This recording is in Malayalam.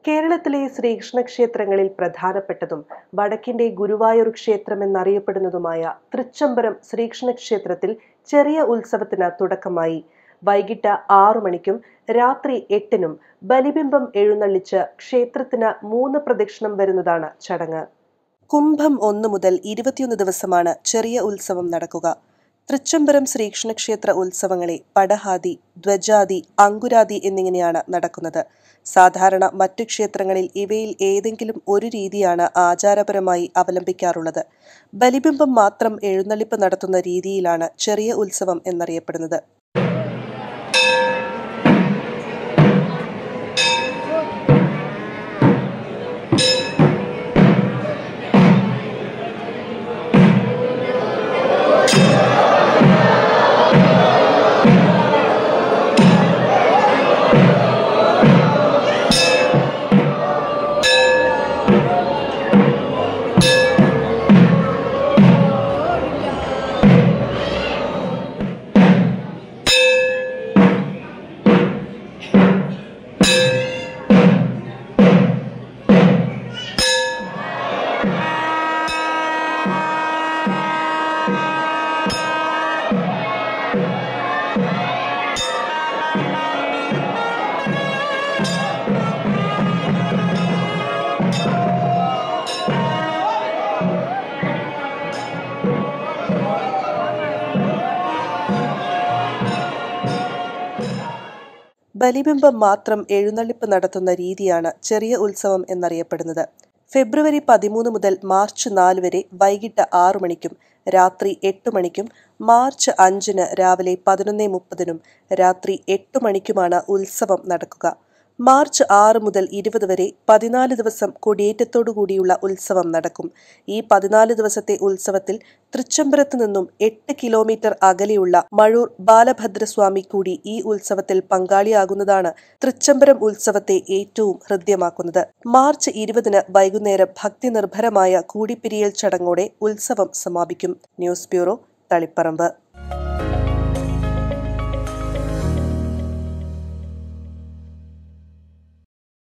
കേരളത്തിലെ ശ്രീകൃഷ്ണ ക്ഷേത്രങ്ങളിൽ പ്രധാനപ്പെട്ടതും വടക്കിന്റെ ഗുരുവായൂർ ക്ഷേത്രം എന്നറിയപ്പെടുന്നതുമായ തൃച്ചംബരം ശ്രീകൃഷ്ണ ക്ഷേത്രത്തിൽ ചെറിയ ഉത്സവത്തിന് തുടക്കമായി. വൈകിട്ട് 6 മണിക്കും രാത്രി 8-നും ബലിബിംബം എഴുന്നള്ളിച്ച് ക്ഷേത്രത്തിന് 3 പ്രദക്ഷിണം വരുന്നതാണ് ചടങ്ങ്. കുംഭം 1 മുതൽ 21 ദിവസമാണ് ചെറിയ ഉത്സവം നടക്കുക. തൃച്ചംബരം ശ്രീകൃഷ്ണ ക്ഷേത്ര ഉത്സവങ്ങളെ പടഹാദി, ധ്വജാദി, അങ്കുരാദി എന്നിങ്ങനെയാണ് നടക്കുന്നത്. സാധാരണ മറ്റു ക്ഷേത്രങ്ങളിൽ ഇവയിൽ ഏതെങ്കിലും ഒരു രീതിയാണ് ആചാരപരമായി അവലംബിക്കാറുള്ളത്. ബലിബിംബം മാത്രം എഴുന്നള്ളിപ്പ് നടത്തുന്ന രീതിയിലാണ് ചെറിയ ഉത്സവം എന്നറിയപ്പെടുന്നത്. ബലിബിംബം മാത്രം എഴുന്നള്ളിപ്പ് നടത്തുന്ന രീതിയാണ് ചെറിയ ഉത്സവം എന്നറിയപ്പെടുന്നത്. ഫെബ്രുവരി 13 മുതൽ മാർച്ച് 4 വരെ വൈകിട്ട് 6 മണിക്കും രാത്രി 8 മണിക്കും മാർച്ച് 5-ന് രാവിലെ 11:30-നും രാത്രി 8 മണിക്കുമാണ് ഉത്സവം നടക്കുക. മാർച്ച് 6 മുതൽ 20 വരെ 14 ദിവസം കൊടിയേറ്റത്തോടുകൂടിയുള്ള ഉത്സവം നടക്കും. ഈ 14 ദിവസത്തെ ഉത്സവത്തിൽ തൃച്ചംബരത്ത് നിന്നും 8 കിലോമീറ്റർ അകലെയുള്ള മഴൂർ ബാലഭദ്രസ്വാമി കൂടി ഈ ഉത്സവത്തിൽ പങ്കാളിയാകുന്നതാണ് തൃച്ചംബരം ഉത്സവത്തെ ഏറ്റവും ഹൃദ്യമാക്കുന്നത്. മാർച്ച് 20-ന് വൈകുന്നേരം ഭക്തി നിർഭരമായ കൂടിപ്പിരിയൽ ചടങ്ങോടെ ഉത്സവം സമാപിക്കും. News bureau, Taliparamba.